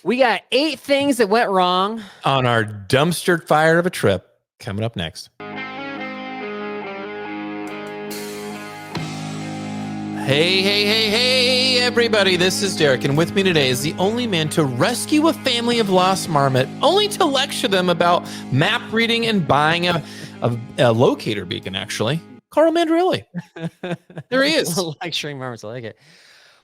We got 8 things that went wrong on our dumpster fire of a trip coming up next. Hey, everybody. This is Derek, and with me today is the only man to rescue a family of lost marmot, only to lecture them about map reading and buying a locator beacon, actually. Carl Mandrilli. There he is. Lecturing marmots, I like it.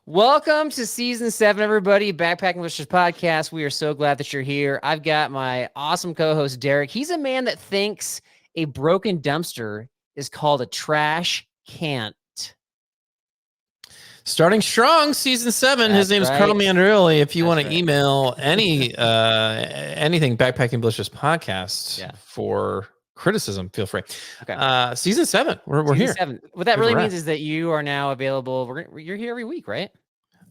Welcome to season 7, everybody. Backpacking Listeners Podcast. We are so glad that you're here. I've got my awesome co-host, Derek. He's a man that thinks a broken dumpster is called a trash can. Starting strong, season 7. That's His name is right. Carl Mandrilli. If you want to email anything, Backpacking Delicious Podcast for criticism, feel free. Okay. Season 7. We're here. 7. What that really means is that you are now available. You're here every week, right?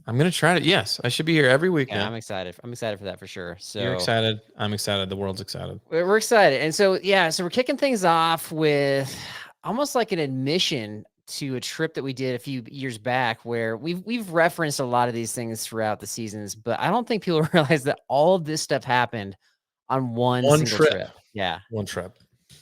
I'm gonna try to. Yes, I should be here every week. Yeah, I'm excited. I'm excited for that for sure. So you're excited. I'm excited. The world's excited. We're excited, and so we're kicking things off with almost like an admission to a trip that we did a few years back, where we've referenced a lot of these things throughout the seasons, but I don't think people realize that all of this stuff happened on one single trip. Yeah, one trip.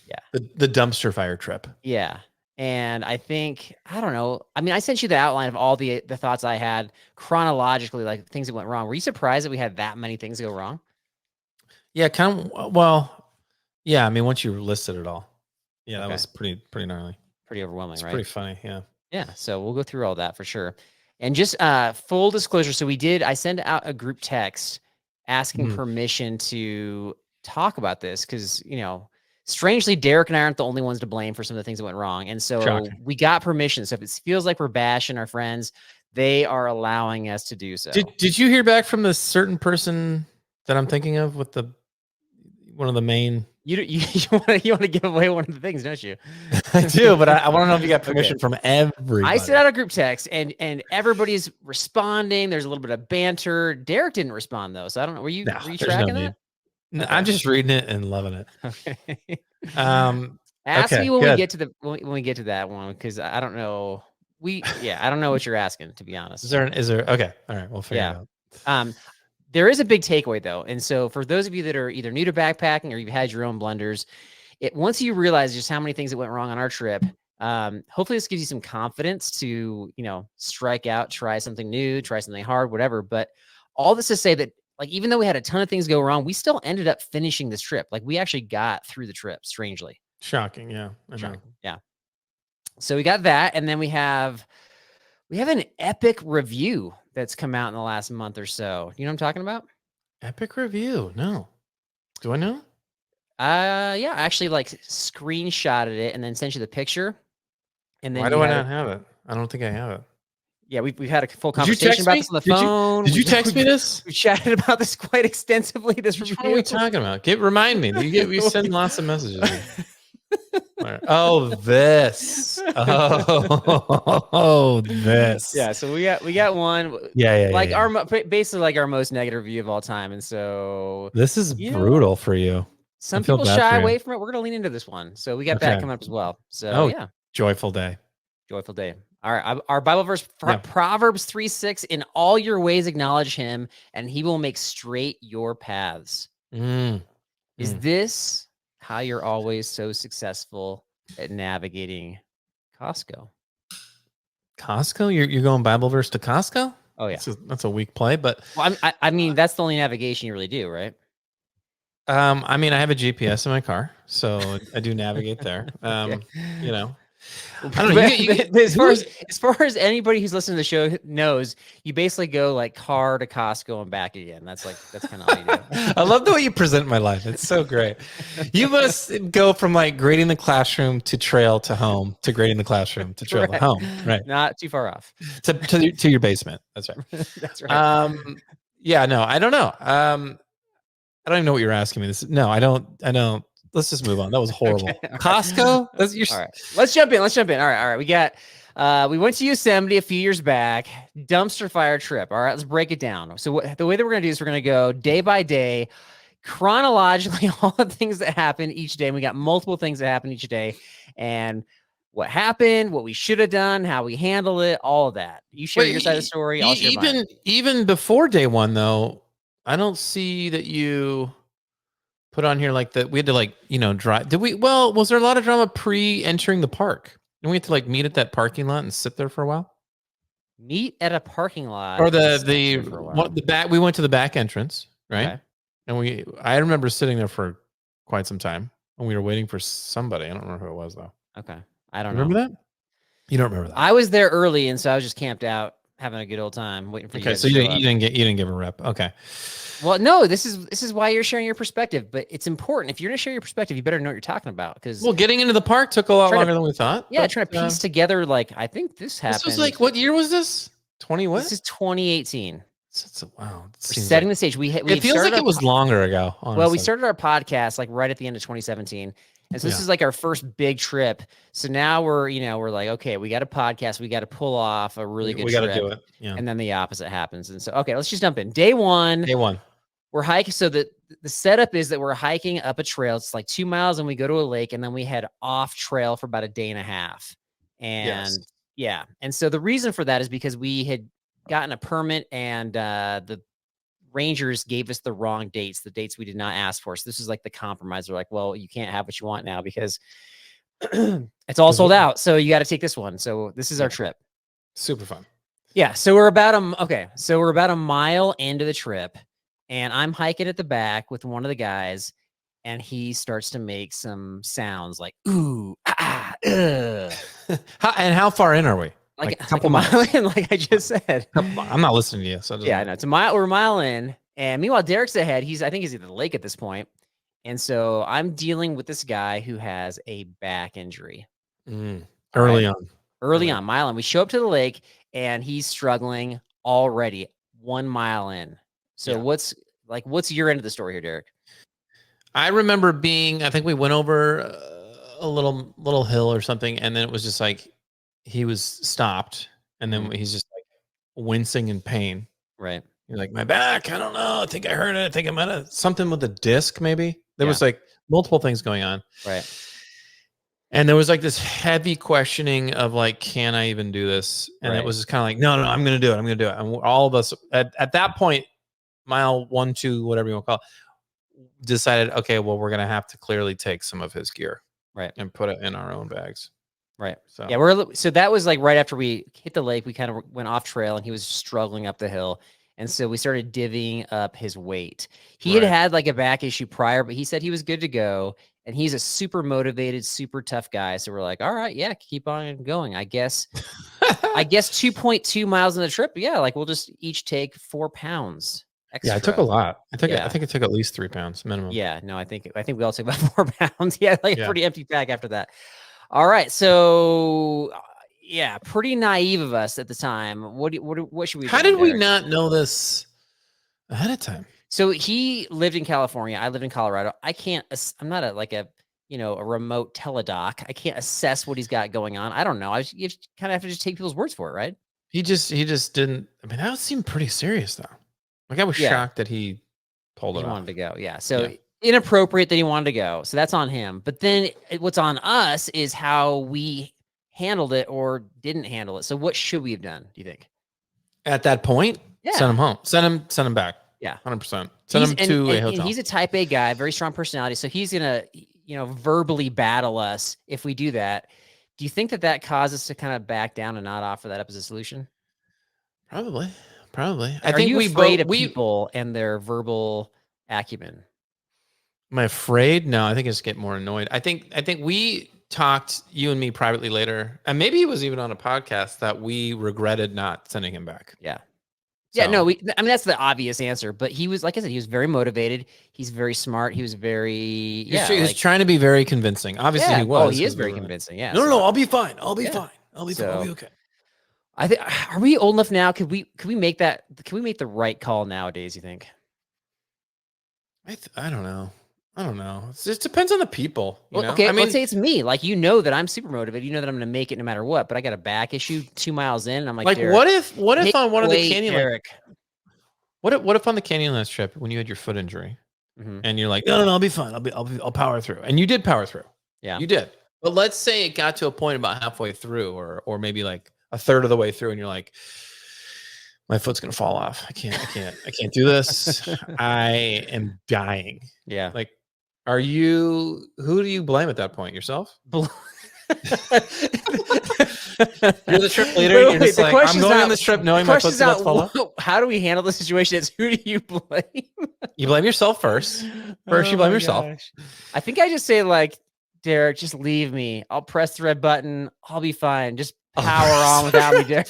Yeah, the dumpster fire trip. Yeah. And I think, I don't know. I mean, I sent you the outline of all the thoughts I had chronologically, like things that went wrong. Were you surprised that we had that many things go wrong? Yeah, kind of. Well, yeah. I mean, once you listed it all, that was pretty gnarly. Pretty overwhelming, right? Pretty funny, yeah. Yeah. So we'll go through all that for sure. And just full disclosure. So I sent out a group text asking permission to talk about this because, strangely, Derek and I aren't the only ones to blame for some of the things that went wrong. And so we got permission. So if it feels like we're bashing our friends, they are allowing us to do so. Did you hear back from this certain person that I'm thinking of with one of the main? You want to give away one of the things, don't you? I do, but I want to know if you got permission from everybody. I sent out a group text and everybody's responding. There's a little bit of banter. Derek didn't respond though. So I don't know. Were you tracking that? No, I'm just reading it and loving it. Okay. Ask me when we get to when we get to that one, because I don't know. I don't know what you're asking, to be honest. Is there okay. All right, we'll figure it out. There is a big takeaway though. And so for those of you that are either new to backpacking or you've had your own blunders, once you realize just how many things that went wrong on our trip, hopefully this gives you some confidence to, strike out, try something new, try something hard, whatever. But all this to say that, like, even though we had a ton of things go wrong, we still ended up finishing this trip. Like, we actually got through the trip, strangely. Shocking, yeah. Shocking. Yeah. So we got that, and then we have an epic review that's come out in the last month or so. You know what I'm talking about? Epic review? No. Do I know? Yeah, I actually screenshotted it and then sent you the picture. And then why do I not have it? I don't think I have it. Yeah, we've had a full conversation about this on the phone. Did you text me this? We chatted about this quite extensively. What are we talking about? Remind me. We send lots of messages. Oh, this. Oh, this. Yeah, so we got one. Yeah. Basically like our most negative review of all time, and so this is brutal for you. Some people shy away from it. We're gonna lean into this one, so we got that coming up as well. So yeah, joyful day. All right, our Bible verse, Proverbs 3:6, in all your ways acknowledge him, and he will make straight your paths. Is this how you're always so successul at navigating Costco? Costco? You're going Bible verse to Costco? Oh, yeah. That's a weak play, but... Well, I mean, that's the only navigation you really do, right? I mean, I have a GPS in my car, so I do navigate there. I don't know. As far as anybody who's listening to the show knows, you basically go like car to Costco and back again. That's kind of all you do. I love the way you present my life. It's so great. You must go from grading the classroom to trail to home to grading the classroom to trail to home. Right. Not too far off. To your basement. That's right. That's right. Yeah. No, I don't know. I don't even know what you're asking me. No, I don't. Let's just move on. That was horrible. Okay, Costco? All right. Let's jump in. All right. We went to Yosemite a few years back. Dumpster fire trip. All right, let's break it down. So the way that we're going to do is we're going to go day by day, chronologically, all the things that happen each day. And we got multiple things that happen each day. And what happened, what we should have done, how we handle it, all of that. You share your side of the story. I'll share mine. Even before day one, though, I don't see that you put on here like that. We had to like, drive. Did we? Well, was there a lot of drama pre-entering the park? And we had to like meet at that parking lot and sit there for a while? Meet at a parking lot Or and sit there for a while. the back, we went to the back entrance, right? Okay. And I remember sitting there for quite some time and we were waiting for somebody. I don't remember who it was though. Okay. I don't Remember know. that? You don't remember that? I was there early, and so I was just camped out, having a good old time, waiting for you Okay, guys so to you show up. didn't give a rep. Okay. Well, no, this is why you're sharing your perspective, but it's important. If you're gonna share your perspective, you better know what you're talking about, because Well, getting into the park took a lot Trying to- longer than we thought. yeah, but, trying to piece together, like, I think this happened. this was like, what year was this? 20 what? This is 2018. Wow. We're setting the stage. We It feels like it was longer ago, honestly. Well, we started our podcast like right at the end of 2017. And so this is like our first big trip. So now we're like, okay, we got a podcast. We got to pull off a really good trip. We got to do it. Yeah. And then the opposite happens. And so, okay, let's just jump in. Day one. We're hiking. So the setup is that we're hiking up a trail. It's like 2 miles and we go to a lake and then we head off trail for about a day and a half. And yeah. And so the reason for that is because we had gotten a permit and the rangers gave us the wrong dates, the dates we did not ask for. So this is like the compromise. They're like, well, you can't have what you want now because it's all sold out. So you got to take this one. So this is our trip. Super fun. Yeah. So we're about a mile into the trip and I'm hiking at the back with one of the guys and he starts to make some sounds like, ooh, and how far in are we? Like a couple miles in, like I just said. I'm not listening to you. So yeah, I know. We're a mile in. And meanwhile, Derek's ahead. I think he's at the lake at this point. And so I'm dealing with this guy who has a back injury. Early on, mile in. We show up to the lake and he's struggling already 1 mile in. So what's your end of the story here, Derek? I remember I think we went over a little hill or something. And then it was just like, he was stopped and then he's just like wincing in pain. Right. You're like, my back, I don't know. I think I heard it. I think I might have something with the disc, maybe. There was like multiple things going on. Right. And there was like this heavy questioning of like, can I even do this? And it was just kind of like, no, I'm going to do it. I'm going to do it. And all of us at that point, mile 1, 2, whatever you want to call it, decided, okay, well, we're going to have to clearly take some of his gear. Right. And put it in our own bags. Right. So that was like right after we hit the lake, we kind of went off trail and he was struggling up the hill. And so we started divvying up his weight. He had like a back issue prior, but he said he was good to go. And he's a super motivated, super tough guy. So we're like, all right, yeah, keep on going. I guess 2.2 miles on the trip. Yeah. Like we'll just each take 4 pounds extra. Yeah, I took a lot. I think it took at least 3 pounds minimum. Yeah. No, I think we all took about 4 pounds. Yeah. Like a pretty empty pack after that. All right, so pretty naive of us at the time. What should we do? How did we not know this ahead of time? So he lived in California. I lived in Colorado. I'm not a remote teledoc. I can't assess what he's got going on. I don't know. You kind of have to just take people's words for it, right? He just didn't. I mean, that seemed pretty serious though. Like I was shocked that he pulled it off. He wanted to go. Yeah. So. Inappropriate that he wanted to go. So that's on him. But then what's on us is how we handled it or didn't handle it. So what should we have done, do you think? At that point? Send him home. Send him back. Yeah. 100%. Send him to a hotel. And he's a type A guy, very strong personality. So he's going to, verbally battle us if we do that. Do you think that caused us to kind of back down and not offer that up as a solution? Probably. I think we afraid of people and their verbal acumen. Am I afraid? No, I think I just get more annoyed. I think we talked, you and me privately later, and maybe it was even on a podcast that we regretted not sending him back. Yeah. So. Yeah, no, that's the obvious answer, but he was, like I said, he was very motivated. He's very smart. He was very, he was trying to be very convincing. Obviously he was. Oh, he is very convincing. Yeah. No, I'll be fine. I'll be fine. I'll be okay. I think, are we old enough now? Could we make the right call nowadays, you think? I don't know. It just depends on the people. Okay, let's say it's me. Like, that I'm super motivated. You know that I'm going to make it no matter what. But I got a back issue 2 miles in. And I'm like, what if on one of the canyon, what if on the Canyonlands trip when you had your foot injury, and you're like, no, I'll be fine. I'll power through, and you did power through. Yeah, you did. But let's say it got to a point about halfway through, or maybe like a third of the way through, and you're like, My foot's gonna fall off. I can't do this. I am dying. Yeah. Like, who do you blame at that point? Yourself? You're the trip leader. You're just like, I'm going on this trip knowing my foot's about to fall off. How do we handle the situation? It's who do you blame? You blame yourself first. First, you blame yourself. Gosh. I think I just say like, Derek, just leave me. I'll press the red button. I'll be fine. Just power on without me, Derek.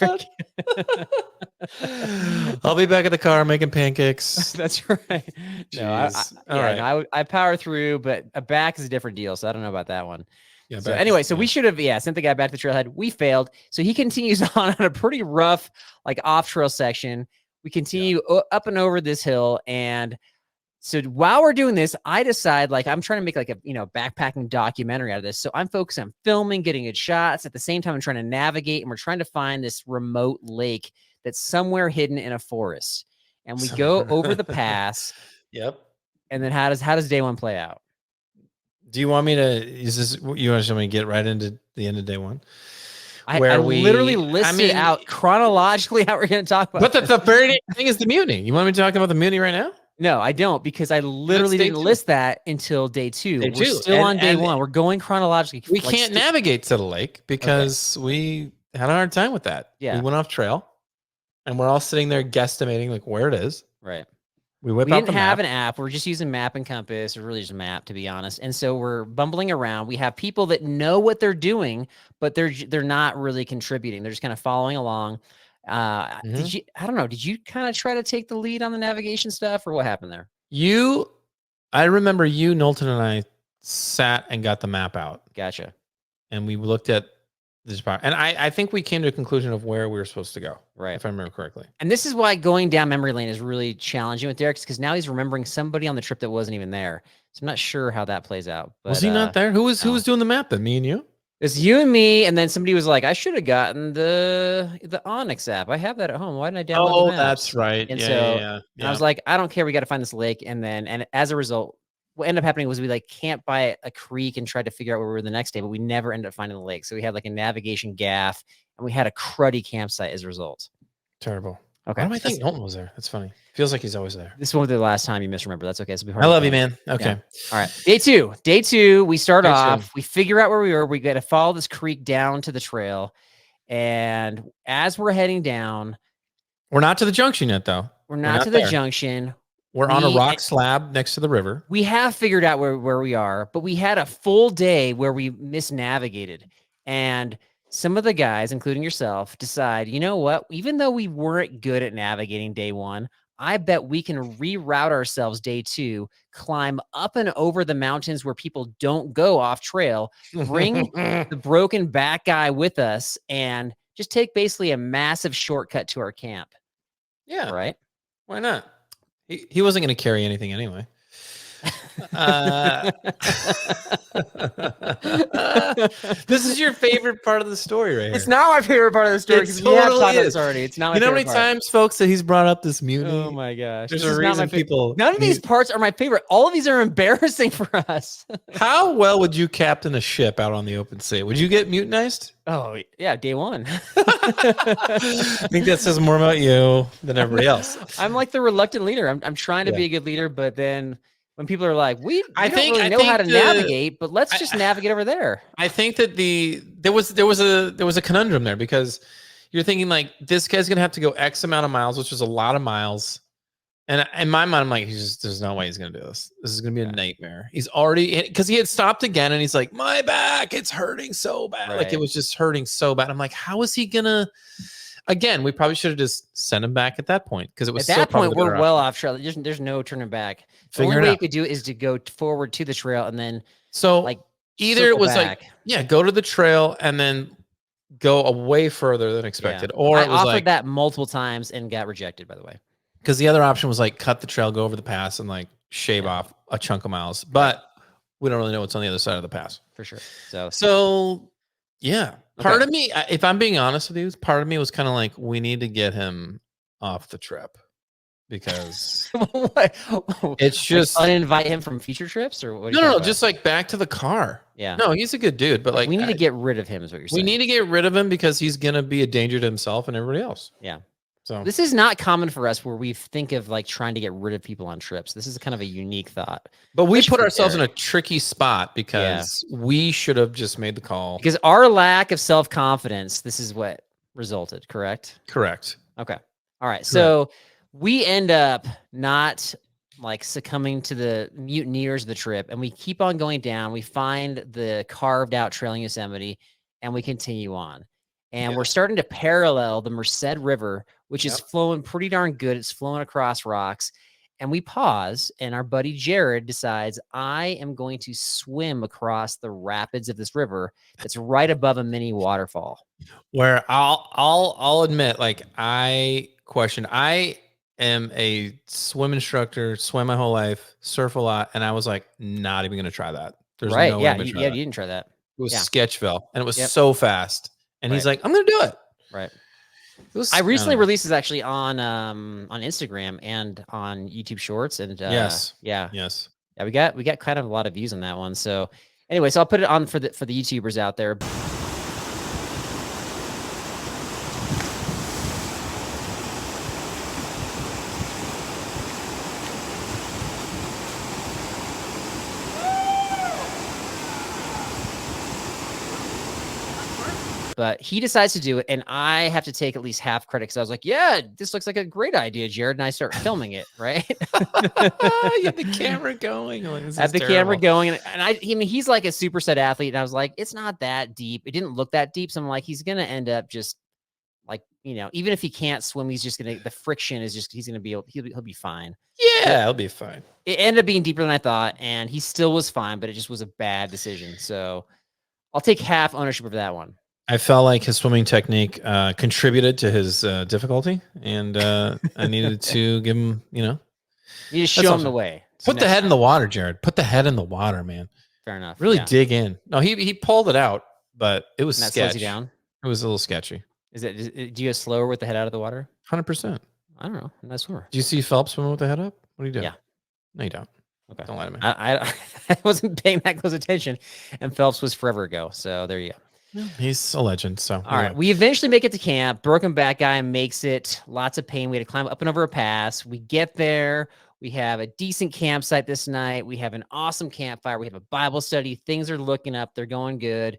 I'll be back at the car making pancakes. That's right. No, I power through, but a back is a different deal. So I don't know about that one. Yeah. So anyway, we should have sent the guy back to the trailhead. We failed. So he continues on a pretty rough, like off trail section. We continue up and over this hill, and so while we're doing this, I decide like I'm trying to make like a backpacking documentary out of this. So I'm focused on filming, getting good shots. At the same time, I'm trying to navigate, and we're trying to find this remote lake that's somewhere hidden in a forest. And we go over the pass. Yep. And then how does day one play out? Do you want me to? You want me to get right into the end of day one? I literally listed out chronologically how we're going to talk about. But the very thing is the mutiny. You want me to talk about the mutiny right now? No, I don't, because I literally didn't list that until day two. We're still on day one. We're going chronologically. We can't navigate to the lake because we had a hard time with that. Yeah. We went off trail, and we're all sitting there guesstimating like where it is. Right. We didn't have an app. We're just using map and compass, or really just map, to be honest. And so we're bumbling around. We have people that know what they're doing, but they're not really contributing. They're just kind of following along. I don't know. Did you kind of try to take the lead on the navigation stuff, or what happened there? I remember you, Knowlton, and I sat and got the map out. Gotcha. And we looked at this part, and I think we came to a conclusion of where we were supposed to go. Right. If I remember correctly. And this is why going down memory lane is really challenging with Derek, because now he's remembering somebody on the trip that wasn't even there. So I'm not sure how that plays out. But, was he not there? Who was doing the map then? Me and you? It's you and me, and then somebody was like, I should have gotten the Onyx app. I have that at home. Why didn't I download the maps? That's right. And and I was like, I don't care. We got to find this lake. And as a result, what ended up happening was we like camped by a creek and tried to figure out where we were the next day, but we never ended up finding the lake. So we had like a navigation gaff, and we had a cruddy campsite as a result. Terrible. Okay. Why do I think Knowlton was there? That's funny. Feels like he's always there. This won't be the last time you misremember. That's okay. I love you, man. Okay. Yeah. All right. Day two, we start off. We figure out where we were. We got to follow this creek down to the trail. And as we're heading down, we're not to the junction yet, though. We're not to the junction. We're on a rock slab next to the river. We have figured out where we are, but we had a full day where we misnavigated. And some of the guys, including yourself, decide, you know what? Even though we weren't good at navigating day one, I bet we can reroute ourselves day two, climb up and over the mountains where people don't go off trail, bring the broken back guy with us, and just take basically a massive shortcut to our camp. Yeah. Right? Why not? He wasn't going to carry anything anyway. This is your favorite part of the story, right here. It's not my favorite part of the story because we have talked about this already. It's not my favorite part. You know how many times, folks, that he's brought up this mutiny? Oh my gosh. There's a reason people... None of these parts are my favorite. All of these are embarrassing for us. How well would you captain a ship out on the open sea? Would you get mutinized? Oh, yeah, day one. I think that says more about you than everybody else. I'm like the reluctant leader. I'm trying to be a good leader, but then... when people are like, we don't really know how to navigate, but let's just navigate over there. I think that there was a conundrum there, because you're thinking like, this guy's gonna have to go X amount of miles, which is a lot of miles. And in my mind, I'm like, there's no way he's gonna do this. This is gonna be a nightmare. He's already, because he had stopped again, and he's like, my back, it's hurting so bad. Like it was just hurting so bad. I'm like, how is he gonna? Again, we probably should have just sent him back at that point, because it was at that point we're well off trail. There's no turning back. The only way you could do it is to go forward to the trail, and then like either it was back. Go to the trail and then go away further than expected, or it was offered that multiple times and got rejected, by the way. Because the other option was like cut the trail, go over the pass, and like shave off a chunk of miles, but we don't really know what's on the other side of the pass for sure. So yeah. Part of me, if I'm being honest with you, part of me was kind of like, we need to get him off the trip, because it's just uninvite him from future trips, or what? No, just like back to the car. Yeah. No, he's a good dude, but like we need to get rid of him, is what you're saying. We need to get rid of him because he's gonna be a danger to himself and everybody else. Yeah. So this is not common for us where we think of like trying to get rid of people on trips. This is kind of a unique thought. but we Especially put for ourselves in a Derek. tricky spot because we should have just made the call. Because our lack of self-confidence, this is what resulted, correct? Correct. Okay. All right. So we end up not like succumbing to the mutineers of the trip, and we keep on going down. We find the carved out trail in Yosemite, and we continue on. And we're starting to parallel the Merced River, which is flowing pretty darn good. It's flowing across rocks. And we pause, and our buddy Jared decides, I am going to swim across the rapids of this river that's right above a mini waterfall. Where I'll admit, like I am a swim instructor, swim my whole life, surf a lot, and I was like, not even gonna try that. There's Right. no way Yeah. I'm gonna try You that. didn't try that. It was Yeah. Sketchville, and it was Yep. so fast. And he's Right. like, I'm gonna do it. Right. It was, I recently don't know. released this actually on Instagram and on YouTube Shorts, and Yes. yeah, we got kind of a lot of views on that one. So anyway, so I'll put it on for the YouTubers out there. But he decides to do it, and I have to take at least half credit because I was like, "Yeah, this looks like a great idea, Jared." And I start filming it, right? You have the camera going. Like, this Have is the camera terrible. going, and I mean, he's like a superset athlete, and I was like, "It's not that deep." It didn't look that deep, so I'm like, he's gonna end up just like, even if he can't swim, he's just gonna the friction is just he's gonna be he'll be fine. Yeah, it'll be fine. It ended up being deeper than I thought, and he still was fine, but it just was a bad decision. So I'll take half ownership of that one. I felt like his swimming technique contributed to his difficulty, and I needed to give him, You just show him awesome. the way. Put the head in the water, Jared. Put the head in the water, man. Fair enough. Really yeah. dig in. No, he pulled it out, but it was And that slows sketchy. you down. It was a little sketchy. Do you go slower with the head out of the water? 100%. I don't know. I'm not sure. Do you see Phelps swimming with the head up? What do you do? Yeah. No, you don't. Okay. Don't lie to me. I wasn't paying that close attention, and Phelps was forever ago. So there you go. He's a legend. So all right, we eventually make it to camp. Broken back guy makes it. Lots of pain. We had to climb up and over a pass. We get there. We have a decent campsite this night. We have an awesome campfire. We have a Bible study. Things are looking up. They're going good.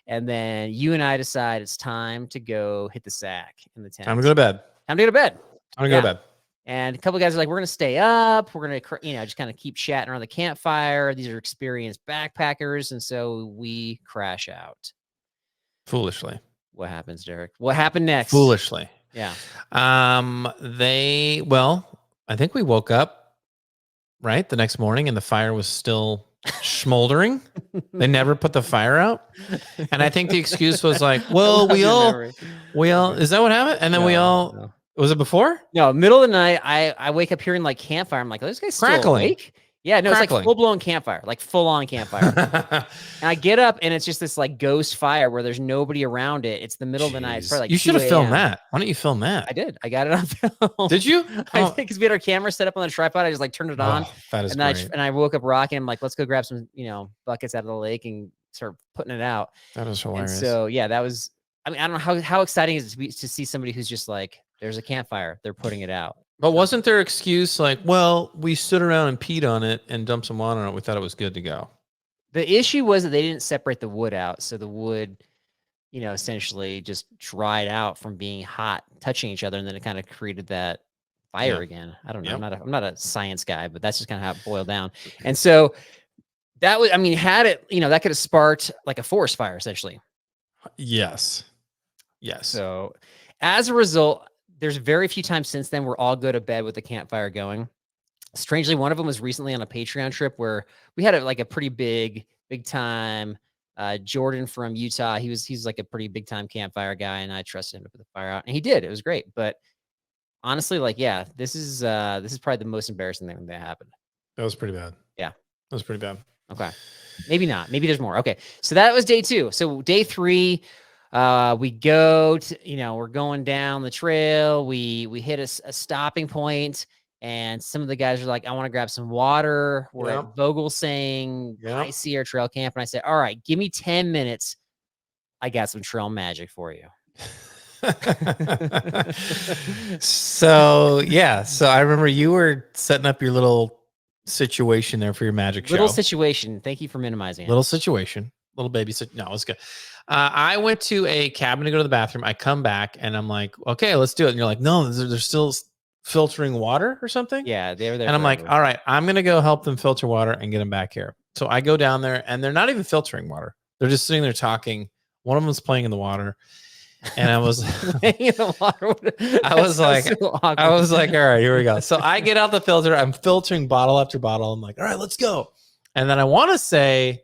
And then you and I decide it's time to go hit the sack in the tent. Time to go to bed. Time to go to bed. Time to go to bed. And a couple of guys are like, we're going to stay up. We're going to, just kind of keep chatting around the campfire. These are experienced backpackers. And so we crash out. Foolishly. What happens, Derek? What happened next? Foolishly. Yeah. I think we woke up, right, the next morning, and the fire was still smoldering. They never put the fire out. And I think the excuse was like, well, we all, is that what happened? And then was it before? No, middle of the night, I wake up hearing like campfire. I'm like, oh, this guy's still Crackling. awake? Yeah, no, Crackling. It's like full-blown campfire, like full-on campfire. And I get up, and it's just this like ghost fire where there's nobody around it. It's the middle of the night. It's probably like you should have 2 filmed a.m. that. Why don't you film that? I did. I got it on film. Did you? I think because we had our camera set up on the tripod. I just like turned it on. That is and great. I woke up rocking. I'm like, let's go grab some, buckets out of the lake and start putting it out. That is hilarious. And so, yeah, that was, I mean, I don't know how exciting is it to see somebody who's just like, there's a campfire. They're putting it out. But wasn't there excuse like, well, we stood around and peed on it and dumped some water on it. We thought it was good to go. The issue was that they didn't separate the wood out. So the wood, essentially just dried out from being hot, touching each other. And then it kind of created that fire again. I don't know. Yep. I'm not a science guy, but that's just kind of how it boiled down. And so that was, had it, that could have sparked like a forest fire essentially. Yes. So as a result, there's very few times since then where I'll go to bed with the campfire going. Strangely, one of them was recently on a Patreon trip where we had a pretty big time. Jordan from Utah, he's like a pretty big time campfire guy, and I trusted him to put the fire out, and he did. It was great. But honestly, this is probably the most embarrassing thing that happened. That was pretty bad. Yeah, that was pretty bad. Okay, maybe not. Maybe there's more. Okay, so that was day 2. So day 3. We go to, we're going down the trail. We hit a stopping point, and some of the guys are like, I want to grab some water. We're at Vogelsang Glacier Trail Camp. And I said, all right, give me 10 minutes. I got some trail magic for you. So yeah, so I remember you were setting up your little situation there for your magic Little show. situation. Thank you for minimizing it. Little situation, little baby. No, it's good. I went to a cabin to go to the bathroom. I come back and I'm like, okay, let's do it. And you're like, no, they're still filtering water or something. Yeah, they were there. And I'm like, forever. all right, I'm gonna go help them filter water and get them back here. So I go down there and they're not even filtering water. They're just sitting there talking. One of them's playing in the water. And I was Playing in the water. I was like, so awkward. I was like, all right, here we go. So I get out the filter. I'm filtering bottle after bottle. I'm like, all right, let's go. And then I want to say,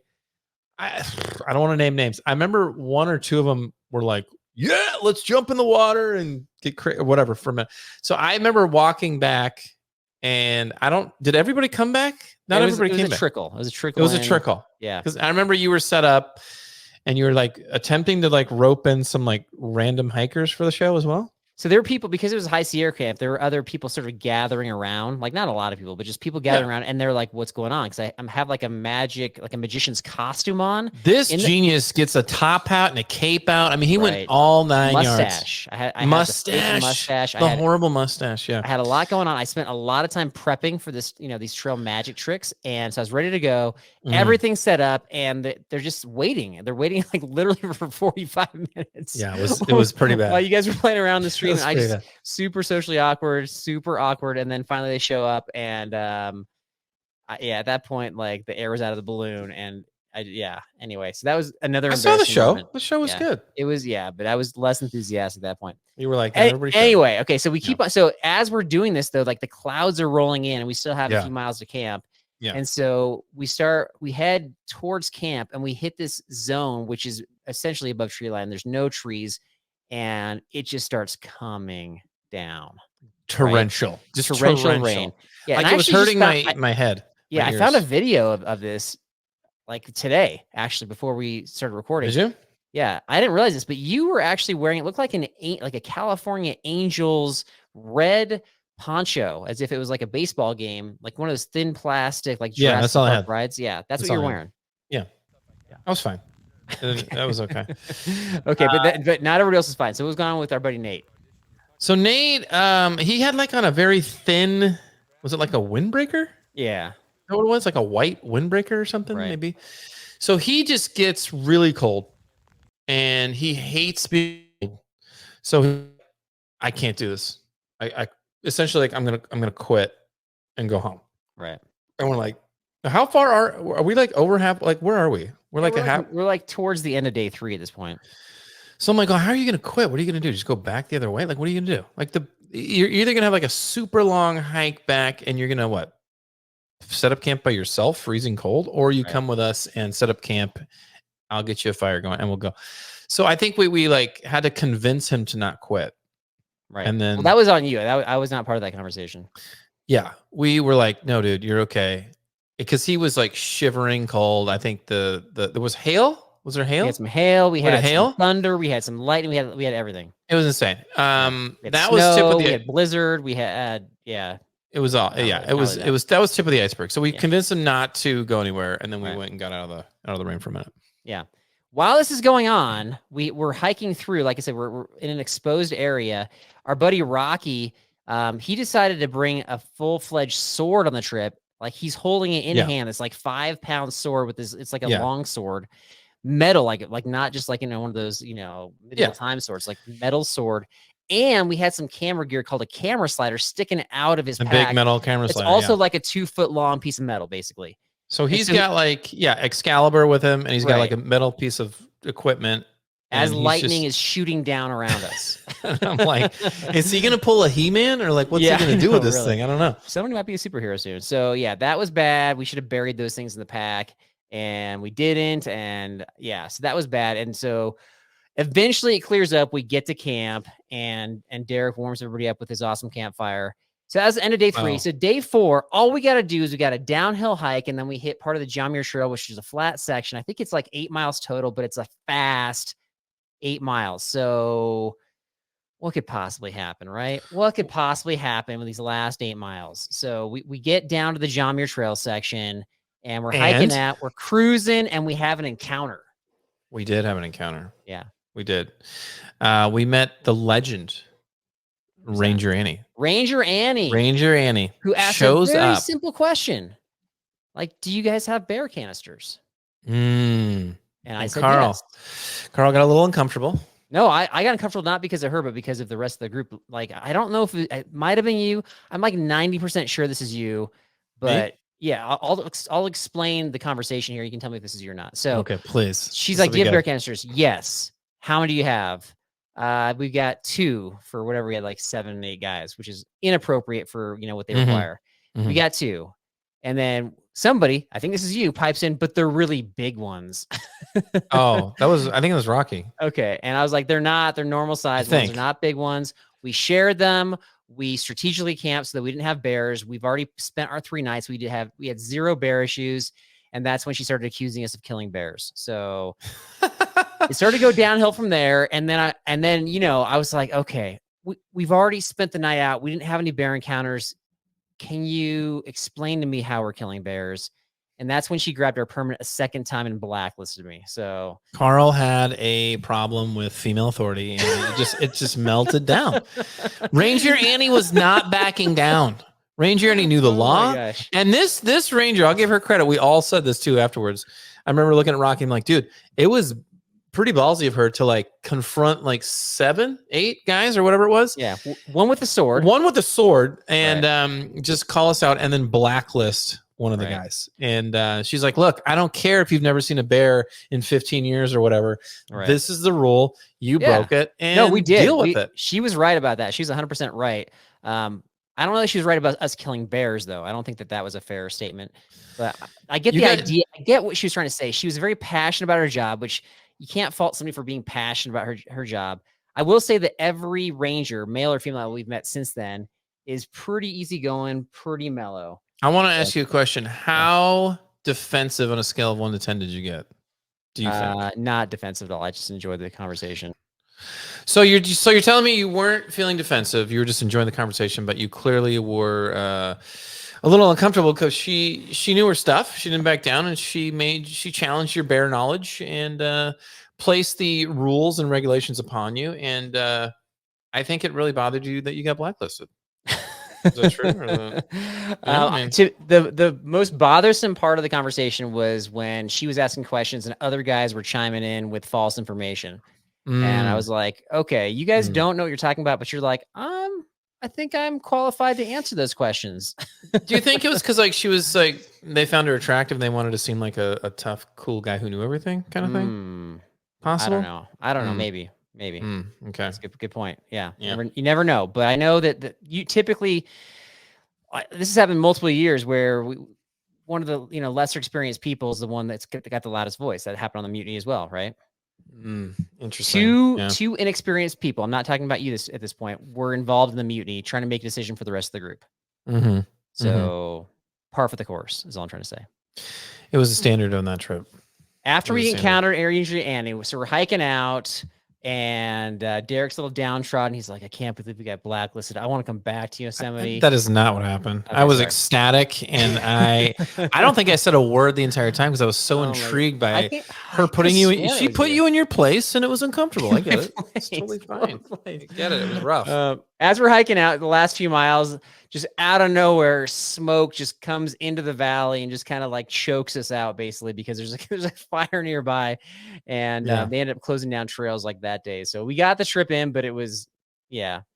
I don't want to name names. I remember one or two of them were like, yeah, let's jump in the water and get or whatever for a minute. So I remember walking back and did everybody come back? Not everybody came back. Trickle. It was a trickle. It was a trickle. Yeah. Because I remember you were set up and you were like attempting to like rope in some like random hikers for the show as well. So there were people, because it was High Sierra Camp, there were other people sort of gathering around, like not a lot of people, but just people gathering around, and they're like, what's going on? Because I have like a magician's costume on. This genius gets a top hat and a cape out. I mean, he went all 9 mustache. yards. I mustache. Mustache. The horrible mustache, yeah. I had a lot going on. I spent a lot of time prepping for this, these trail magic tricks. And so I was ready to go. Everything's set up, and they're just waiting. They're waiting like literally for 45 minutes. Yeah, it was pretty bad. While you guys were playing around the stream, I just super socially awkward, super awkward. And then finally they show up, and at that point, like the air was out of the balloon, and anyway, so that was another. I saw the show. Moment. The show was good. It was, but I was less enthusiastic at that point. You were like, anyway, okay, so we keep on. So as we're doing this, though, like the clouds are rolling in, and we still have a few miles to camp. Yeah. And so we head towards camp, and we hit this zone, which is essentially above tree line. There's no trees, and it just starts coming down. Torrential. Right? Just torrential rain. Yeah, like it was hurting my head. Yeah, I found a video of this like today, actually, before we started recording. Did you? Yeah, I didn't realize this, but you were actually wearing, it looked like a California Angels red poncho, as if it was like a baseball game, like one of those thin plastic, like that's all I had. rides. Yeah, that's what you're wearing. Yeah, I was fine. That was okay. Okay, but not everybody else is fine. So what was going on with our buddy Nate? So Nate, he had like on a very thin, was it like a windbreaker? Yeah. You know what it was? Like a white windbreaker or something, maybe. So he just gets really cold, and he hates being cold. So I can't do this. I essentially, like, I'm gonna quit and go home. Right. And we're like, how far are we? Like over half? Like where are we? We're like towards the end of day 3 at this point. So I'm like, oh, how are you gonna quit? What are you gonna do? Just go back the other way? Like, what are you gonna do? Like you're either gonna have like a super long hike back, and you're gonna what? Set up camp by yourself, freezing cold, or you come with us and set up camp. I'll get you a fire going, and we'll go. So I think we like had to convince him to not quit. Right. And then that was on you. I was not part of that conversation. Yeah, we were like, no, dude, you're okay, because he was like shivering cold. I think there was hail. Was there hail? We had some hail. We had hail, some thunder. We had some lightning. We had everything. It was insane. That snow, was tip of the. We had blizzard. We had It was all that was tip of the iceberg. So we convinced him not to go anywhere, and then we went and got out of the rain for a minute. Yeah. While this is going on, we're hiking through. Like I said, we're in an exposed area. Our buddy Rocky, he decided to bring a full-fledged sword on the trip. Like he's holding it in hand. It's like 5-pound sword with this. It's like a long sword, metal, like not just like one of those medieval time swords, like metal sword. And we had some camera gear called a camera slider sticking out of his pack. Big metal camera it's slider. It's also like a 2-foot long piece of metal, basically. So he's got like Excalibur with him, and he's got like a metal piece of equipment. As lightning is shooting down around us. I'm like, is he gonna pull a He-Man, or like what's he gonna do with this thing? I don't know. Somebody might be a superhero soon. So that was bad. We should have buried those things in the pack, and we didn't. And so that was bad. And so eventually it clears up. We get to camp, and Derek warms everybody up with his awesome campfire. So that was the end of day 3. So day 4, all we got to do is we got a downhill hike, and then we hit part of the Jamir Trail, which is a flat section. I think it's like 8 miles total, but it's a fast 8 miles. So what could possibly happen, right? What could possibly happen with these last 8 miles? So we get down to the Jamir Trail section, and we're hiking that. We're cruising, and we have an encounter. We did have an encounter. Yeah. We did. We met the legend, Ranger Annie. Ranger Annie. Ranger Annie who asked shows a very up. simple question. Like, do you guys have bear canisters? And I said yes. Carl got a little uncomfortable. No, I got uncomfortable not because of her, but because of the rest of the group. Like, I don't know if it might have been you. I'm like 90% sure this is you. But yeah, I'll explain the conversation here. You can tell me if this is you or not. So okay, please. She's like, do you have bear canisters? Yes. How many do you have? We've got 2 for whatever. We had like 7, 8 guys, which is inappropriate for, what they require. We got 2. And then somebody, I think this is you, pipes in, but they're really big ones. I think it was Rocky. Okay. And I was like, they're not, they're normal size ones. They're not big ones. We shared them. We strategically camped so that we didn't have bears. We've already spent our 3 nights. We had 0 bear issues. And that's when she started accusing us of killing bears. So it started to go downhill from there. And then I was like, okay, we've already spent the night out. We didn't have any bear encounters. Can you explain to me how we're killing bears? And that's when she grabbed our permit a second time and blacklisted me. So Carl had a problem with female authority, and it just melted down. Ranger Annie was not backing down. Ranger Annie knew the law. And this Ranger, I'll give her credit. We all said this too afterwards. I remember looking at Rocky and like, dude, it was pretty ballsy of her to like confront like 7, 8 guys or whatever it was. Yeah. One with the sword. And just call us out and then blacklist one of the guys. And she's like, look, I don't care if you've never seen a bear in 15 years or whatever. This is the rule. You broke it. And no, we did. Deal with it. She was right about that. She's 100% right. I don't know if she was right about us killing bears, though. I don't think that was a fair statement. But I get the idea. I get what she was trying to say. She was very passionate about her job, which you can't fault somebody for being passionate about her job. I will say that every ranger, male or female, we've met since then is pretty easygoing, pretty mellow. I want to ask you a question. How defensive on a scale of 1 to 10 did you get? Do you think? Not defensive at all. I just enjoyed the conversation. So you're telling me you weren't feeling defensive. You were just enjoying the conversation, but you clearly were a little uncomfortable because she knew her stuff. She didn't back down, and she challenged your bear knowledge and placed the rules and regulations upon you. And I think it really bothered you that you got blacklisted. Is that true? The most bothersome part of the conversation was when she was asking questions and other guys were chiming in with false information. And I was like, okay, you guys don't know what you're talking about, but you're like, I think I'm qualified to answer those questions. Do you think it was because like she was like they found her attractive and they wanted to seem like a tough, cool guy who knew everything kind of thing? Possible? I don't know. Maybe. Okay. That's a good point. Yeah. You never know. But I know that you typically, this has happened multiple years where one of the lesser experienced people is the one that's got the loudest voice. That happened on the mutiny as well, right? Interesting. Two inexperienced people, I'm not talking about you at this point, were involved in the mutiny trying to make a decision for the rest of the group. So par for the course is all I'm trying to say. It was a standard on that trip. After we encountered Ranger Annie, so we're hiking out, and Derek's a little downtrodden. He's like, I can't believe we got blacklisted. I want to come back to Yosemite. That is not what happened. Okay, I was ecstatic, and I don't think I said a word the entire time because I was so intrigued by her putting you in. She put you in your place, and it was uncomfortable. I get it. It's totally fine. I get it. It was rough. As we're hiking out the last few miles, just out of nowhere, smoke just comes into the valley and just kind of like chokes us out, basically, because there's a fire nearby, and they ended up closing down trails like that day. So we got the trip in, but it was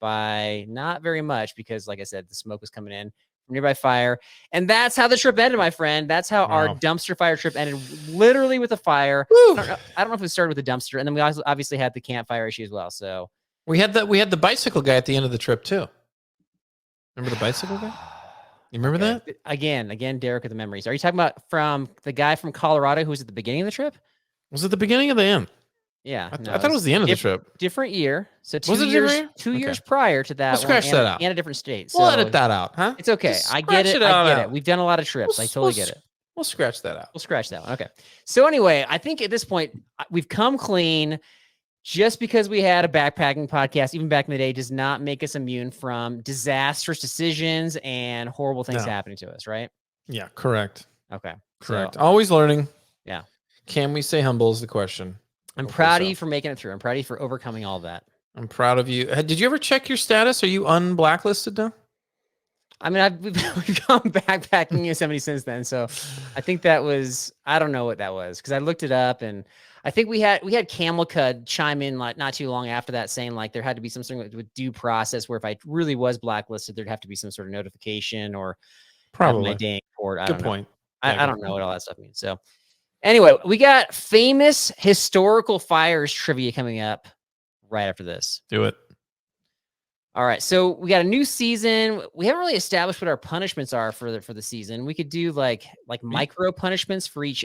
by not very much because, like I said, the smoke was coming in from nearby fire, and that's how the trip ended, my friend. That's how our dumpster fire trip ended, literally with a fire. I don't know if it started with a dumpster, and then we also obviously had the campfire issue as well. So we had the bicycle guy at the end of the trip too. Remember the bicycle guy? You remember that? Again, Derek with the memories. Are you talking about from the guy from Colorado who was at the beginning of the trip? Was it the beginning or the end? Yeah. I thought it was the end of the trip. Different year. So 2 years, 2 years prior to that. We'll scratch that out. And a different state. So we'll edit that out, huh? It's okay. I get it. I get it. We've done a lot of trips. I totally get it. We'll scratch that out. We'll scratch that one. Okay. So anyway, I think at this point, we've come clean. Just because we had a backpacking podcast, even back in the day, does not make us immune from disastrous decisions and horrible things happening to us, right? Yeah, correct. Okay. Correct. So, always learning. Yeah. Can we stay humble is the question. I'm Hopefully proud of so. you for making it through. I'm proud of you for overcoming all of that. I'm proud of you. Did you ever check your status? Are you unblacklisted now? I mean, we've gone backpacking in Yosemite since then, so I think that was, I don't know what that was, because I looked it up, and I think we had Camel Cud chime in like not too long after that, saying like there had to be some sort of due process where if I really was blacklisted, there'd have to be some sort of notification or have my Probably. day in court. I Good don't know. point. I don't know what all that stuff means. So anyway, we got famous historical fires trivia coming up right after this. Do it. All right, so we got a new season. We haven't really established what our punishments are for the season. We could do like micro punishments for each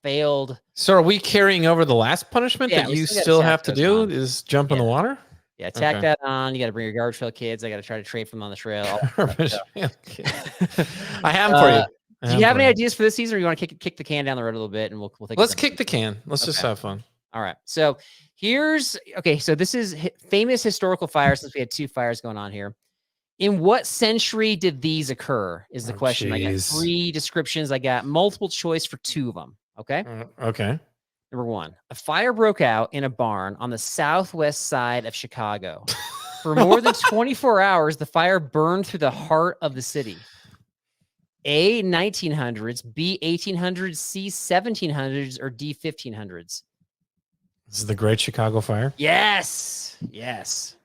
failed. So are we carrying over the last punishment Yeah, that we you still gotta still tack have to those do on. is jump in the Yeah. water? Yeah, tack Okay. that on. You got to bring your garbage pail kids. I got to try to trade from them on the trail. all that stuff. I have them for you. Do you have any ideas for this season, or you want to kick the can down the road a little bit, and we'll take. Let's kick the can. Let's just Okay. have fun. All right. So so this is famous historical fires, since we had 2 fires going on here. In what century did these occur is the question. I got Geez. 3 descriptions. I got multiple choice for 2 of them. Okay. Okay. Number 1, a fire broke out in a barn on the southwest side of Chicago. For more than 24 hours, the fire burned through the heart of the city. A, 1900s, B, 1800s, C, 1700s, or D, 1500s. This is the Great Chicago Fire. Yes. Yes.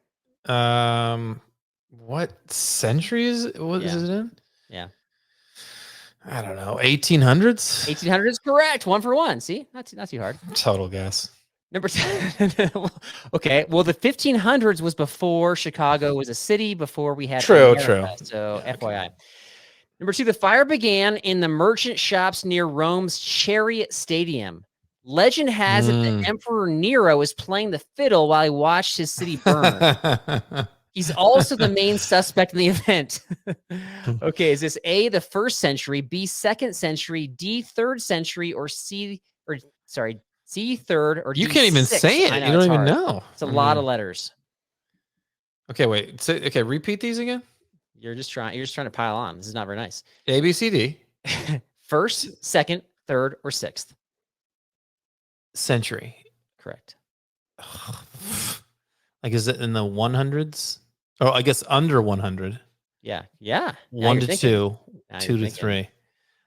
What century is it? What is it in? Yeah. I don't know. 1800s? 1800s, correct. 1 for 1. See, not too hard. Total guess. Number 10. Okay. Well, the 1500s was before Chicago was a city, before we had True. America, So FYI. Number 2, the fire began in the merchant shops near Rome's Chariot Stadium. Legend has it that Emperor Nero was playing the fiddle while he watched his city burn. He's also the main suspect in the event. Okay, is this A, the 1st century, B, 2nd century, D, 3rd century, or C, C, 3rd, or D, You can't even 6th? say it. I know, You don't it's even hard. know. It's a lot of letters. Okay, wait. Okay, repeat these again. You're just trying to pile on. This is not very nice. A, B, C, D. 1st, 2nd, 3rd, or 6th? Century. Correct. Like, is it in the 100s? Oh, I guess under 100. Yeah. Yeah. 1 to 2, Now 2 you're to 3. I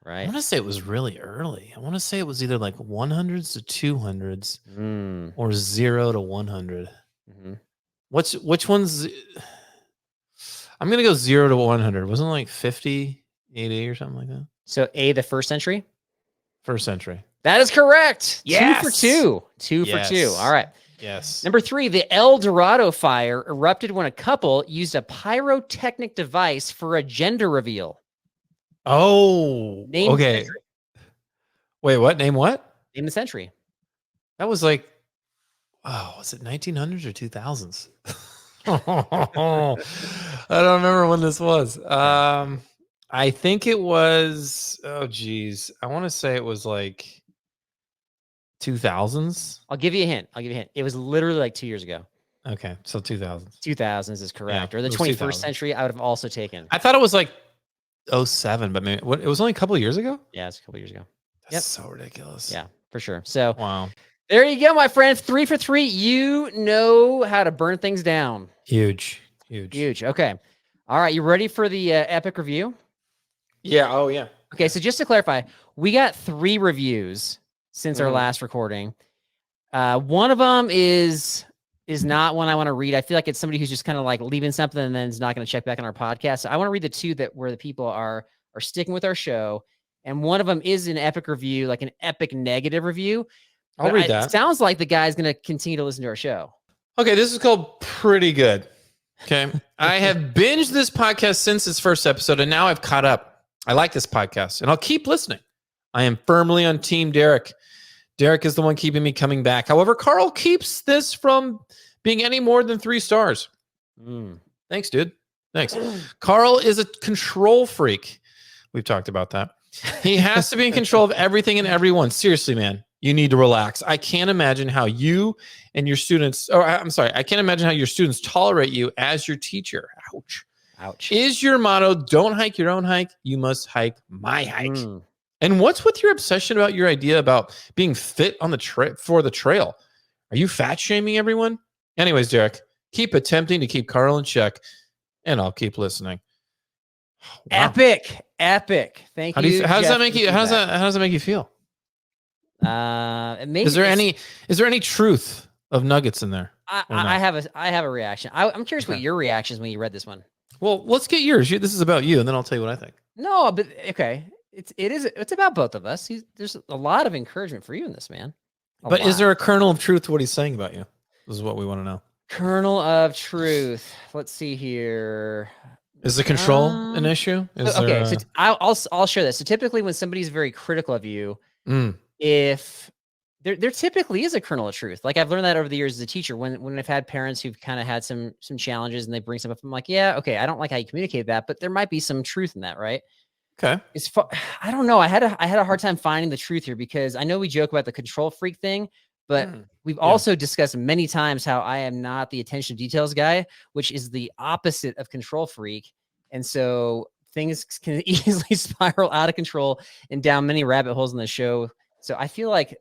Right. want to say it was really early. I want to say it was either like 100s to 200s or 0 to 100. Which one's? I'm gonna go 0 to 100. Wasn't it like 50 AD or something like that? So A, the 1st century? 1st century. That is correct. Yes! 2 for 2. 2 for 2. All right. Yes. Number 3, the El Dorado fire erupted when a couple used a pyrotechnic device for a gender reveal. Oh, Name the okay. century. Wait, what? Name what? Name the century. That was like, was it 1900s or 2000s? I don't remember when this was. I think it was, oh geez. I want to say it was like 2000s. I'll give you a hint. It was literally like 2 years ago. Okay, so 2000s. 2000s is correct. Yeah, or the it was 21st 2000. century, I would have also taken. I thought it was like 07, but maybe it was only a couple of years ago. Yeah, it's a couple years ago. That's so ridiculous. Yeah, for sure. So Wow. there you go, my friend. 3 for 3. You know how to burn things down. Huge. Okay. All right. You ready for the epic review? Yeah. Oh, yeah. Okay. So just to clarify, we got 3 reviews since our last recording. One of them is not one I want to read. I feel like it's somebody who's just kind of like leaving something and then is not going to check back on our podcast. So I want to read the 2 where the people are sticking with our show. And one of them is an epic review, like an epic negative review. I'll read that. It sounds like the guy's going to continue to listen to our show. Okay, this is called Pretty Good. Okay. I have binged this podcast since its first episode, and now I've caught up. I like this podcast, and I'll keep listening. I am firmly on Team Derek. Derek is the one keeping me coming back. However, Carl keeps this from being any more than 3 stars. Thanks, dude. Thanks. Carl is a control freak. We've talked about that. He has to be in control of everything and everyone. Seriously, man. You need to relax. I can't imagine how you and your students, I can't imagine how your students tolerate you as your teacher. Ouch. Is your motto, don't hike your own hike, you must hike my hike. And what's with your obsession about your idea about being fit on the for the trail? Are you fat shaming everyone? Anyways, Derek, keep attempting to keep Carl in check, and I'll keep listening. Wow. Epic. Thank you. How does Jeff, that make you? How does that make you feel? It makes, Is there any truth of nuggets in there? I have a reaction. I'm curious what your reaction is when you read this one. Well, let's get yours. This is about you, and then I'll tell you what I think. No, but okay. It's about both of us. There's a lot of encouragement for you in this, man. But is there a kernel of truth to what he's saying about you? This is what we want to know. Kernel of truth. Let's see here. Is the control an issue? Okay, so I'll share this. So typically, when somebody's very critical of you, if there typically is a kernel of truth. Like I've learned that over the years as a teacher. When I've had parents who've kind of had some challenges and they bring stuff up, I'm like, yeah, okay, I don't like how you communicate that, but there might be some truth in that, right? Okay. I don't know. I had a hard time finding the truth here because I know we joke about the control freak thing, but we've also discussed many times how I am not the attention to details guy, which is the opposite of control freak. And so things can easily spiral out of control and down many rabbit holes in the show. So I feel like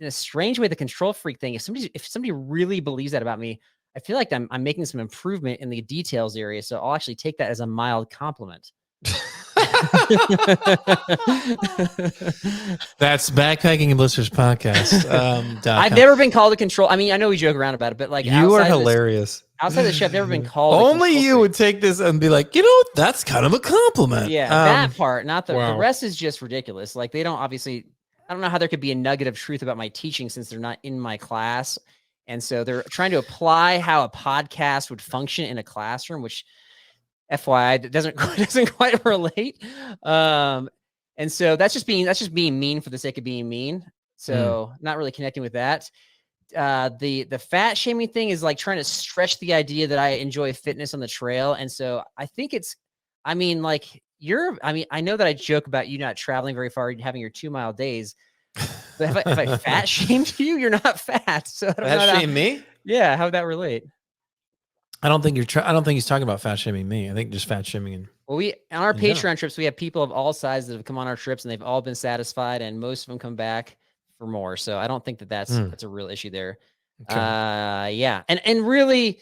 in a strange way, the control freak thing, if somebody really believes that about me, I feel like I'm making some improvement in the details area. So I'll actually take that as a mild compliment. That's Backpacking and Blisters podcast. I've never been called a control. I mean, I know we joke around about it, but like you are hilarious. Outside of the show, I've never been called. Only you would take this and be like, that's kind of a compliment. Yeah, that part, not the rest is just ridiculous. Like they don't obviously. I don't know how there could be a nugget of truth about my teaching since they're not in my class, and so they're trying to apply how a podcast would function in a classroom, which FYI doesn't quite relate. And so that's just being mean for the sake of being mean. So not really connecting with that. The fat shaming thing is like trying to stretch the idea that I enjoy fitness on the trail. And so I think I know that I joke about you not traveling very far, having your 2 mile days, but if I fat shamed you, you're not fat. So I don't know fat shame me? Yeah. How would that relate? I don't think he's talking about fat shaming me. I think just fat shaming. Well, on our Patreon trips, we have people of all sizes that have come on our trips and they've all been satisfied and most of them come back for more. So I don't think that's a real issue there. Okay. Yeah. And really,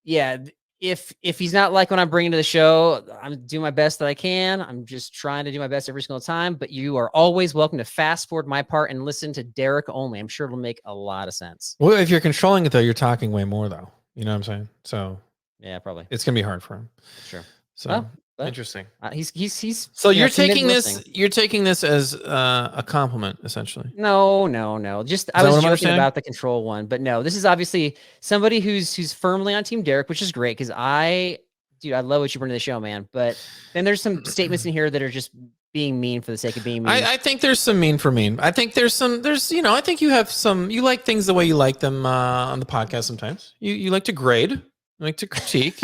yeah, if he's not like when I'm bringing to the show, I'm doing my best that I can. I'm just trying to do my best every single time, but you are always welcome to fast forward my part and listen to Derek only. I'm sure it'll make a lot of sense. Well, if you're controlling it though, you're talking way more though. You know what I'm saying? So yeah, probably it's gonna be hard for him. Sure. So interesting. He's. So you're taking this. You're taking this as a compliment, essentially. No. Just I was joking about the control one, but no. This is obviously somebody who's firmly on Team Derek, which is great because I love what you bring to the show, man. But then there's some statements in here that are just being mean for the sake of being mean. I think there's some mean for mean. I think there's I think you have some, you like things the way you like them on the podcast sometimes. You like to grade, you like to critique.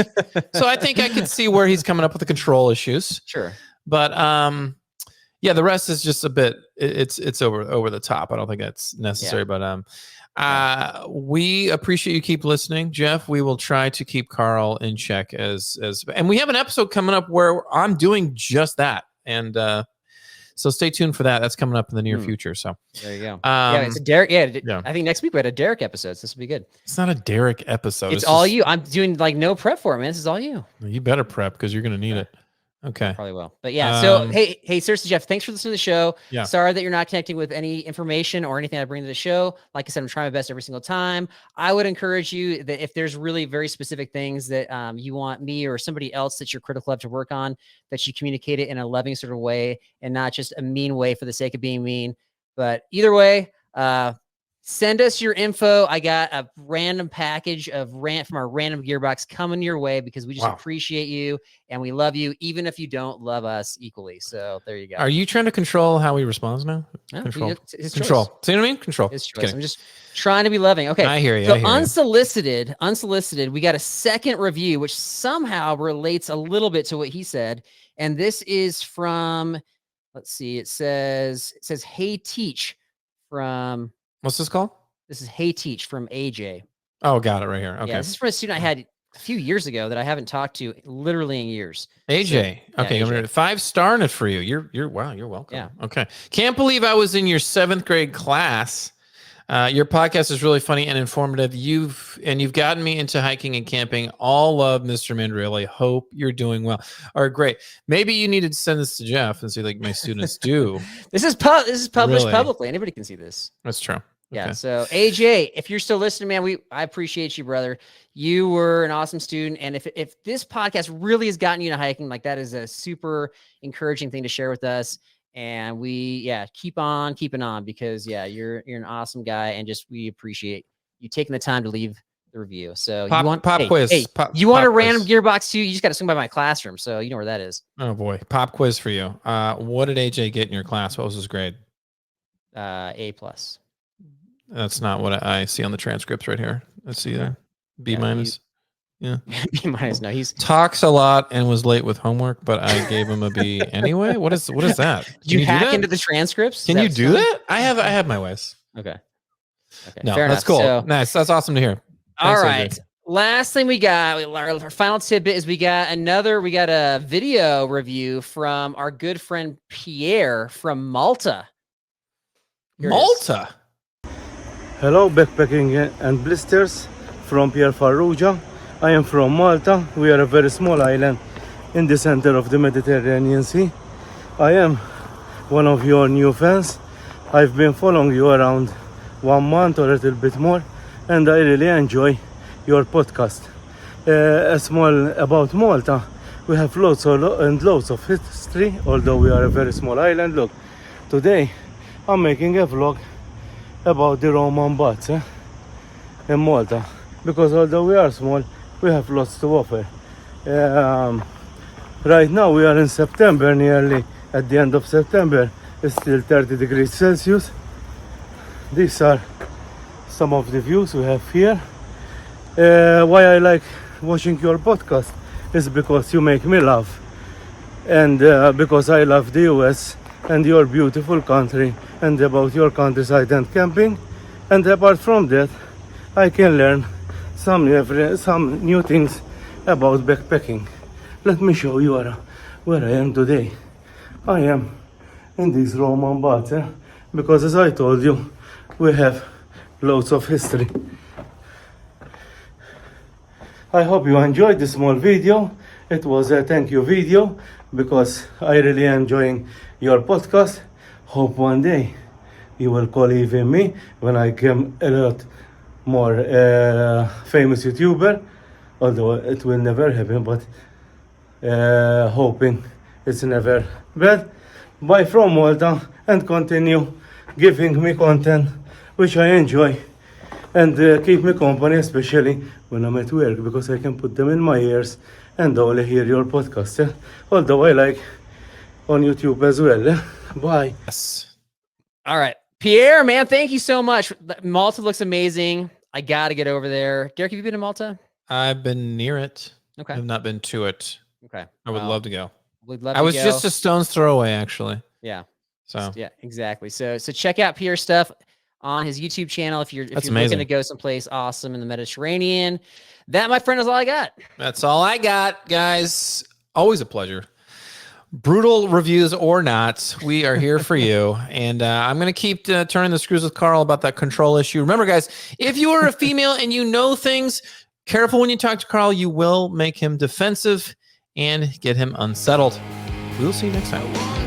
So I think I could see where he's coming up with the control issues. Sure. But yeah, the rest is just a bit, it's over the top. I don't think that's necessary, but we appreciate you keep listening, Jeff. We will try to keep Carl in check and we have an episode coming up where I'm doing just that. And so stay tuned for that. That's coming up in the near future. So there you go. Yeah, it's a Derek. Yeah, I think next week we had a Derek episode. So this will be good. It's not a Derek episode. It's all you. I'm doing like no prep for it, man. This is all you. You better prep because you're going to need it. Okay. Probably will. But yeah, so hey, seriously, Jeff, thanks for listening to the show. Yeah. Sorry that you're not connecting with any information or anything I bring to the show. Like I said, I'm trying my best every single time. I would encourage you that if there's really very specific things that you want me or somebody else that you're critical of to work on, that you communicate it in a loving sort of way and not just a mean way for the sake of being mean. But either way, send us your info. I got a random package of from our random gearbox coming your way because we just appreciate you and we love you, even if you don't love us equally. So there you go. Are you trying to control how he responds now? No, control. His control. Choice. See what I mean? Control. His choice. I'm just trying to be loving. Okay. I hear you. So unsolicited, we got a second review, which somehow relates a little bit to what he said. And this is from, let's see, it says, Hey Teach from, what's this called? This is Hey Teach from AJ. Oh, got it right here. Okay. Yeah, this is from a student I had a few years ago that I haven't talked to literally in years. AJ. So, okay, I'm gonna 5-starring it for you. You're wow, you're welcome. Yeah. Okay. Can't believe I was in your 7th grade class. Your podcast is really funny and informative. You've gotten me into hiking and camping. All love, Mr. Mandrilli. Hope you're doing well. All right, great. Maybe you needed to send this to Jeff and see like my students do. This is published Really? publicly. Anybody can see this. That's true. Yeah. Okay. So AJ, if you're still listening, man, I appreciate you, brother. You were an awesome student. And if this podcast really has gotten you into hiking, like that is a super encouraging thing to share with us. And keep on keeping on because you're an awesome guy. And we appreciate you taking the time to leave the review. So you want quiz. Hey, you want a random gearbox too? You just got to swing by my classroom. So you know where that is. Oh boy. Pop quiz for you. What did AJ get in your class? What was his grade? A+. That's not what I see on the transcripts right here. Let's see there. B-. Yeah. B-. No, he's talks a lot and was late with homework, but I gave him a B anyway. What is that? Can you hack into the transcripts? Can you do that? I have my ways. Okay. No, fair that's enough. cool. So, nice. That's awesome to hear. Thanks, all right. AJ. Last thing we got, our final tidbit is we got a video review from our good friend Pierre from Malta. Malta. Hello, backpacking and blisters from Pierre Farrugia. I am from Malta. We are a very small island in the center of the Mediterranean Sea. I am one of your new fans. I've been following you around 1 month or a little bit more, and I really enjoy your podcast. Small about Malta. We have loads of history, although we are a very small island. Look, today I'm making a vlog about the Roman baths in Malta, because although we are small, we have lots to offer. Right now we are in September, nearly at the end of September. It's still 30 degrees Celsius. These are some of the views we have here. Why I like watching your podcast is because you make me laugh, and because I love the US and your beautiful country, and about your countryside and camping. And apart from that, I can learn some new things about backpacking. Let me show you where I am today. I am in these Roman baths, because as I told you, we have loads of history. I hope you enjoyed this small video. It was a thank you video because I really am enjoying your podcast. Hope one day you will call even me when I become a lot more famous YouTuber, although it will never happen, but hoping it's never bad. Bye from Malta, and continue giving me content which I enjoy, and keep me company, especially when I'm at work, because I can put them in my ears and only hear your podcast. Although I like on YouTube as well. Bye. Yes. All right. Pierre, man, thank you so much. Malta looks amazing. I got to get over there. Derek, have you been to Malta? I've been near it. Okay. I've not been to it. Okay. I would love to go. I was just a stone's throw away, actually. Yeah. So yeah, exactly. So check out Pierre's stuff on his YouTube channel if you're looking to go someplace awesome in the Mediterranean. That, my friend, is all I got. That's all I got, guys. Always a pleasure. Brutal reviews or not, we are here for you. And I'm going to keep turning the screws with Carl about that control issue. Remember, guys, if you are a female and you know things, careful when you talk to Carl. You will make him defensive and get him unsettled. We'll see you next time.